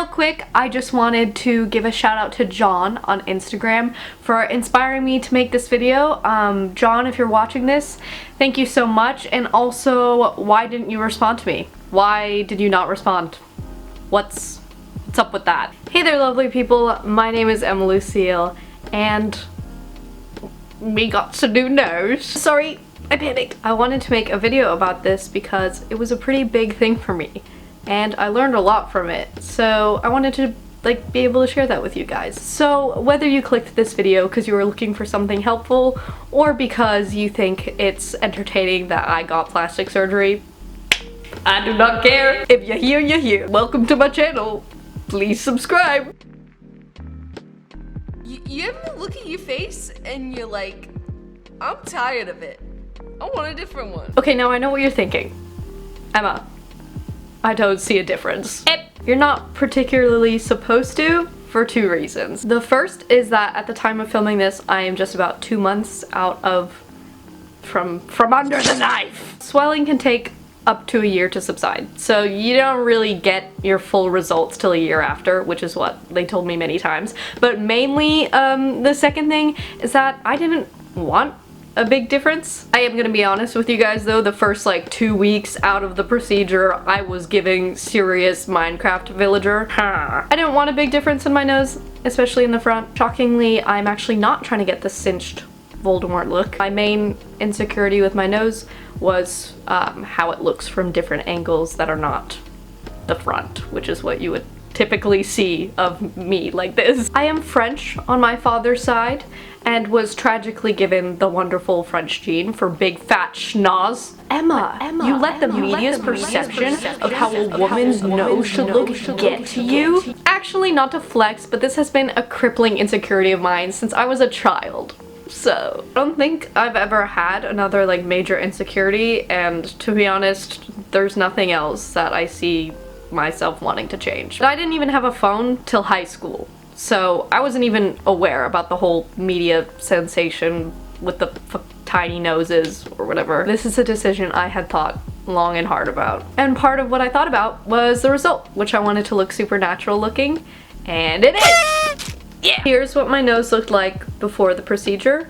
Real quick, I just wanted to give a shout out to John on Instagram for inspiring me to make this video. John, if you're watching this, thank you so much. And also, why didn't you respond to me? Why did you not respond? What's up with that? Hey there, lovely people. My name is Emma Lucille, and we got some new nose. Sorry, I panicked. I wanted to make a video about this because it was a pretty big thing for me, and I learned a lot from it. So I wanted to be able to share that with you guys. So whether you clicked this video because you were looking for something helpful or because you think it's entertaining that I got plastic surgery, I do not care. If you're here, you're here. Welcome to my channel. Please subscribe. You ever look at your face and you're like, I'm tired of it. I want a different one. Okay, now I know what you're thinking. Emma, I don't see a difference. You're not particularly supposed to, for two reasons. The first is that at the time of filming this, I am just about 2 months out of from under the knife. Swelling can take up to a year to subside, so you don't really get your full results till a year after, which is what they told me many times. But mainly, the second thing is that I didn't want a big difference. I am gonna be honest with you guys though, the first 2 weeks out of the procedure, I was giving serious Minecraft villager. I didn't want a big difference in my nose, especially in the front. Shockingly, I'm actually not trying to get the cinched Voldemort look. My main insecurity with my nose was how it looks from different angles that are not the front, which is what you would typically see of me like this. I am French on my father's side and was tragically given the wonderful French gene for big fat schnoz. Emma, you let the media's perception of how a woman's nose should look get to you? Actually, not to flex, but this has been a crippling insecurity of mine since I was a child. So, I don't think I've ever had another major insecurity, and to be honest, there's nothing else that I see myself wanting to change. But I didn't even have a phone till high school, so I wasn't even aware about the whole media sensation with the tiny noses or whatever. This is a decision I had thought long and hard about. And part of what I thought about was the result, which I wanted to look supernatural looking, and it is! Yeah. Here's what my nose looked like before the procedure,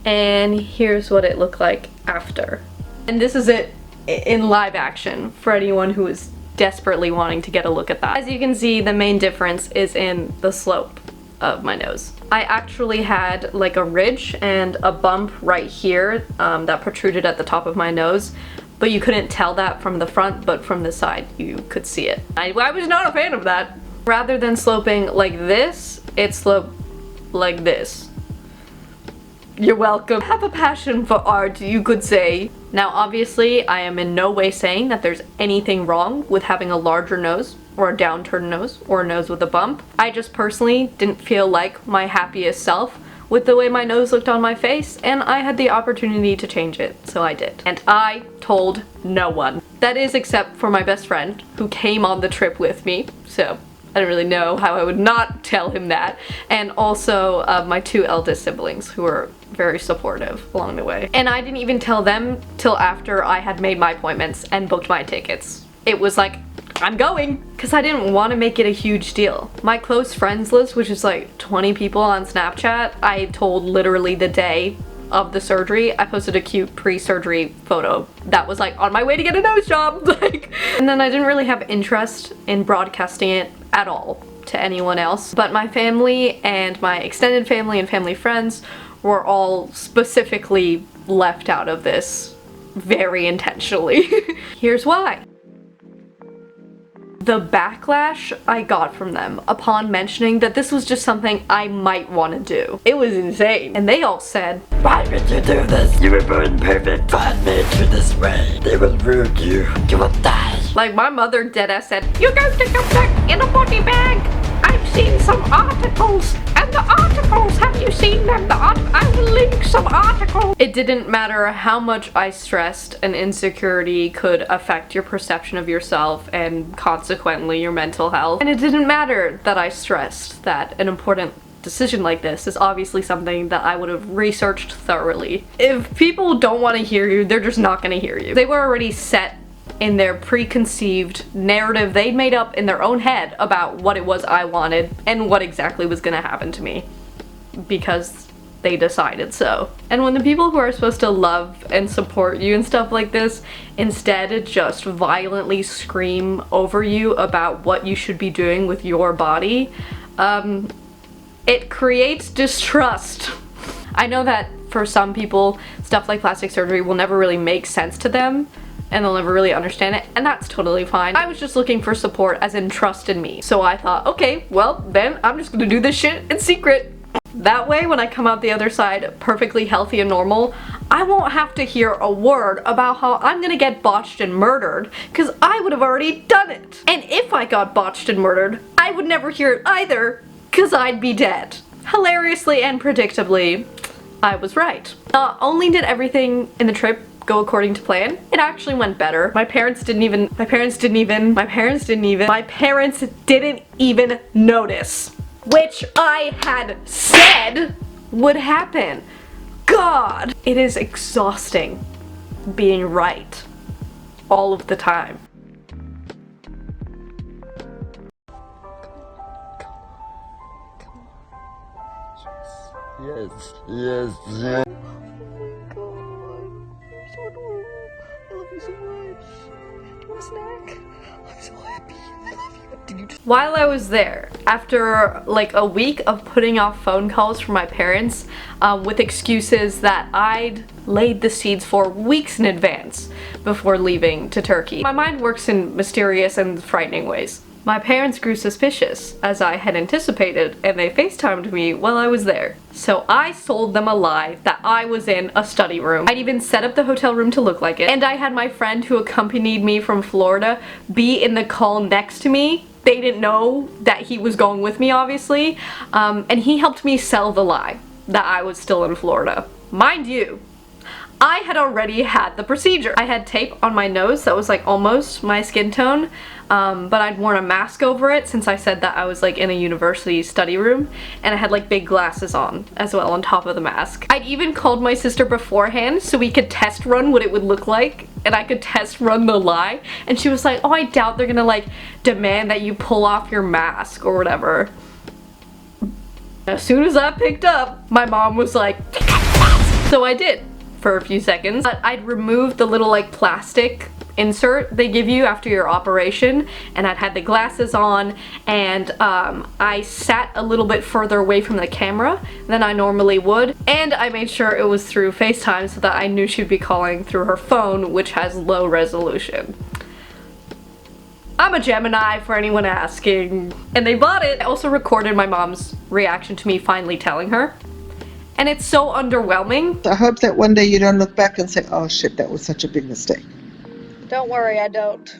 and here's what it looked like after. And this is it in live action for anyone who is desperately wanting to get a look at that. As you can see, the main difference is in the slope of my nose. I actually had a ridge and a bump right here that protruded at the top of my nose, but you couldn't tell that from the front, but from the side you could see it. I was not a fan of that. Rather than sloping like this, it sloped like this. You're welcome. I have a passion for art, you could say. Now obviously, I am in no way saying that there's anything wrong with having a larger nose, or a downturned nose, or a nose with a bump. I just personally didn't feel like my happiest self with the way my nose looked on my face, and I had the opportunity to change it, so I did. And I told no one. That is, except for my best friend, who came on the trip with me, so I don't really know how I would not tell him that. And also my 2 eldest siblings, who were very supportive along the way. And I didn't even tell them till after I had made my appointments and booked my tickets. It was like, I'm going! Because I didn't want to make it a huge deal. My close friends list, which is 20 people on Snapchat, I told literally the day of the surgery. I posted a cute pre-surgery photo that was on my way to get a nose job. And then I didn't really have interest in broadcasting it at all to anyone else. But my family and my extended family and family friends were all specifically left out of this very intentionally. Here's why. The backlash I got from them upon mentioning that this was just something I might want to do. It was insane. And they all said, "Why would you do this? You were born perfect, God made you this way. They will ruin you. You will die." My mother deadass said, "You go stick your dick in a body bag. I've seen some articles, and the articles, have you seen them? I will link some articles." It didn't matter how much I stressed an insecurity could affect your perception of yourself and consequently your mental health. And it didn't matter that I stressed that an important decision like this is obviously something that I would have researched thoroughly. If people don't want to hear you, they're just not going to hear you. They were already set in their preconceived narrative they'd made up in their own head about what it was I wanted and what exactly was gonna happen to me. Because they decided so. And when the people who are supposed to love and support you and stuff like this instead just violently scream over you about what you should be doing with your body, it creates distrust. I know that for some people, stuff like plastic surgery will never really make sense to them and they'll never really understand it, and that's totally fine. I was just looking for support, as in trust in me. So I thought, okay, well then I'm just gonna do this shit in secret. That way, when I come out the other side perfectly healthy and normal, I won't have to hear a word about how I'm gonna get botched and murdered, because I would have already done it. And if I got botched and murdered, I would never hear it either, because I'd be dead. Hilariously and predictably, I was right. Not only did everything in the trip go according to plan, it actually went better. My parents didn't even notice. Which I had said would happen. God! It is exhausting being right all of the time. Yes, yes, yes. While I was there, after like a week of putting off phone calls from my parents with excuses that I'd laid the seeds for weeks in advance before leaving to Turkey, my mind works in mysterious and frightening ways. My parents grew suspicious, as I had anticipated, and they FaceTimed me while I was there. So I sold them a lie that I was in a study room. I'd even set up the hotel room to look like it, and I had my friend who accompanied me from Florida be in the call next to me. They didn't know that he was going with me, obviously, and he helped me sell the lie that I was still in Florida. Mind you, I had already had the procedure. I had tape on my nose that was like almost my skin tone, but I'd worn a mask over it since I said that I was like in a university study room, and I had like big glasses on as well on top of the mask. I'd even called my sister beforehand so we could test run what it would look like, and I could test run the lie, and she was like, oh, I doubt they're gonna like demand that you pull off your mask or whatever. As soon as I picked up, my mom was like, so I did. For a few seconds. But I'd removed the little like plastic insert they give you after your operation, and I'd had the glasses on, and I sat a little bit further away from the camera than I normally would, and I made sure it was through FaceTime so that I knew she'd be calling through her phone, which has low resolution. I'm a Gemini, for anyone asking. And they bought it. I also recorded my mom's reaction to me finally telling her. And it's so underwhelming. I hope that one day you don't look back and say, oh shit, that was such a big mistake. Don't worry, I don't.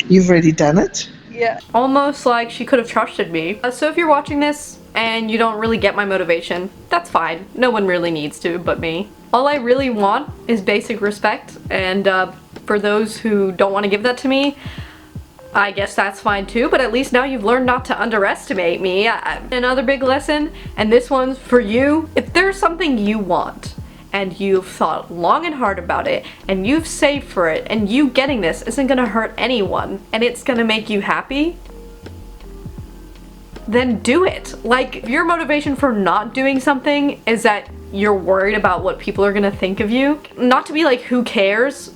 You've already done it? Yeah. Almost like she could have trusted me. So if you're watching this and you don't really get my motivation, that's fine. No one really needs to but me. All I really want is basic respect, and for those who don't want to give that to me, I guess that's fine too, but at least now you've learned not to underestimate me. Another big lesson, and this one's for you. If there's something you want, and you've thought long and hard about it, and you've saved for it, and you getting this isn't gonna hurt anyone, and it's gonna make you happy, then do it. Like, if your motivation for not doing something is that you're worried about what people are gonna think of you, not to be like, who cares?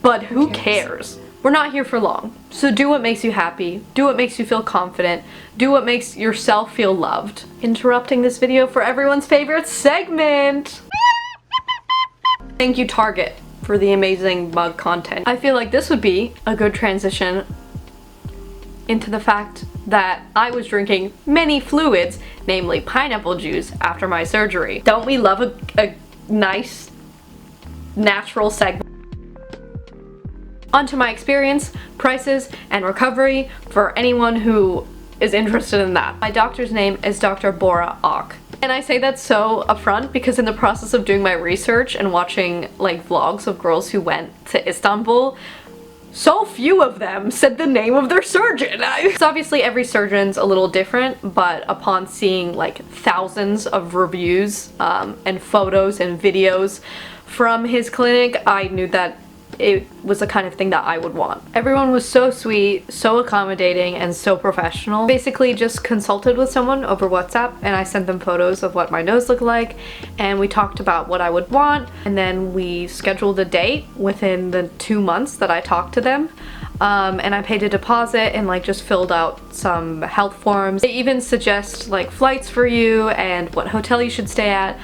But who cares? We're not here for long. So do what makes you happy, do what makes you feel confident, do what makes yourself feel loved. Interrupting this video for everyone's favorite segment! Thank you, Target, for the amazing mug content. I feel like this would be a good transition into the fact that I was drinking many fluids, namely pineapple juice, after my surgery. Don't we love a nice, natural segment? Onto my experience, prices, and recovery for anyone who is interested in that. My doctor's name is Dr. Bora Ak. And I say that so upfront because in the process of doing my research and watching like vlogs of girls who went to Istanbul, so few of them said the name of their surgeon. So obviously every surgeon's a little different, but upon seeing like thousands of reviews and photos and videos from his clinic, I knew that it was the kind of thing that I would want. Everyone was so sweet, so accommodating, and so professional. Basically just consulted with someone over WhatsApp, and I sent them photos of what my nose looked like, and we talked about what I would want, and then we scheduled a date within the 2 months that I talked to them. And I paid a deposit and like just filled out some health forms. They even suggest like flights for you and what hotel you should stay at,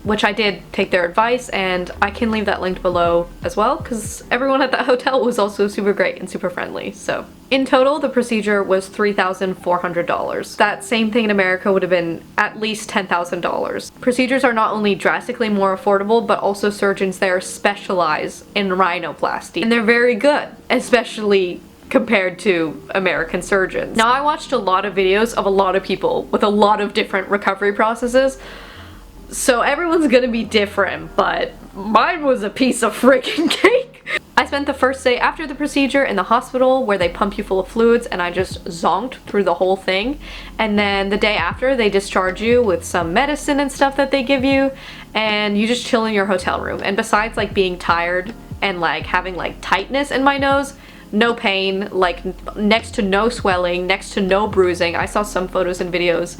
which I did take their advice, and I can leave that linked below as well because everyone at that hotel was also super great and super friendly. So in total, the procedure was $3,400. That same thing in America would have been at least $10,000. Procedures are not only drastically more affordable, but also surgeons there specialize in rhinoplasty, and they're very good, especially compared to American surgeons. Now, I watched a lot of videos of a lot of people with a lot of different recovery processes, so everyone's gonna be different, but mine was a piece of freaking cake. I spent the first day after the procedure in the hospital where they pump you full of fluids, and I just zonked through the whole thing. And then the day after, they discharge you with some medicine and stuff that they give you, and you just chill in your hotel room. And besides like being tired and like having like tightness in my nose, no pain, like next to no swelling, next to no bruising. I saw some photos and videos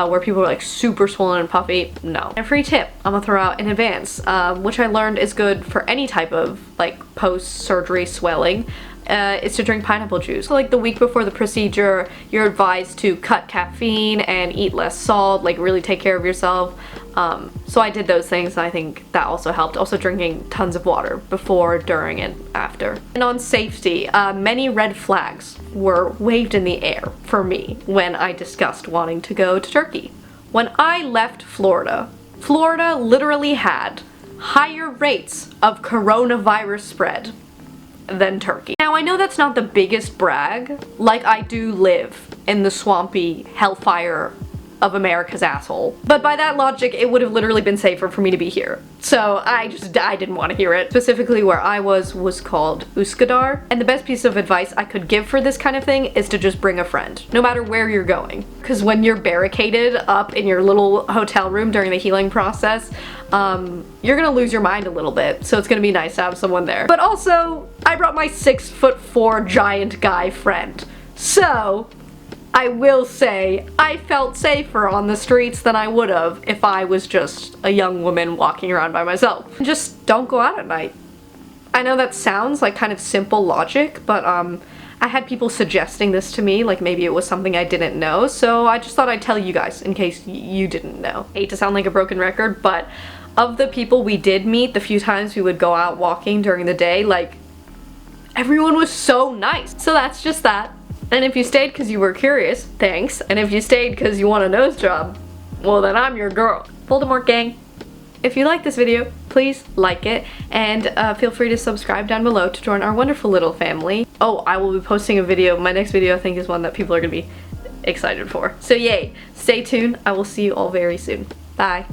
where people were like super swollen and puffy. No. A free tip I'm gonna throw out in advance, which I learned is good for any type of like post-surgery swelling, is to drink pineapple juice. So like the week before the procedure, you're advised to cut caffeine and eat less salt, like really take care of yourself. So I did those things, and I think that also helped. Also drinking tons of water before, during, and after. And on safety, many red flags were waved in the air for me when I discussed wanting to go to Turkey. When I left Florida, Florida literally had higher rates of coronavirus spread than Turkey. Now, I know that's not the biggest brag, like I do live in the swampy hellfire of America's asshole, but by that logic, it would have literally been safer for me to be here. So I didn't want to hear it. Specifically where I was called Uskadar, and the best piece of advice I could give for this kind of thing is to just bring a friend, no matter where you're going. Because when you're barricaded up in your little hotel room during the healing process, you're gonna lose your mind a little bit, so it's gonna be nice to have someone there. But also, I brought my 6'4" giant guy friend, so I will say I felt safer on the streets than I would have if I was just a young woman walking around by myself. Just don't go out at night. I know that sounds like kind of simple logic, but I had people suggesting this to me, like maybe it was something I didn't know, so I just thought I'd tell you guys in case you didn't know. I hate to sound like a broken record, but of the people we did meet, the few times we would go out walking during the day, like, everyone was so nice. So that's just that. And if you stayed because you were curious, thanks. And if you stayed because you want a nose job, well then I'm your girl. Voldemort gang. If you like this video, please like it, and feel free to subscribe down below to join our wonderful little family. Oh, I will be posting a video. My next video I think is one that people are gonna be excited for. So yay, stay tuned. I will see you all very soon. Bye.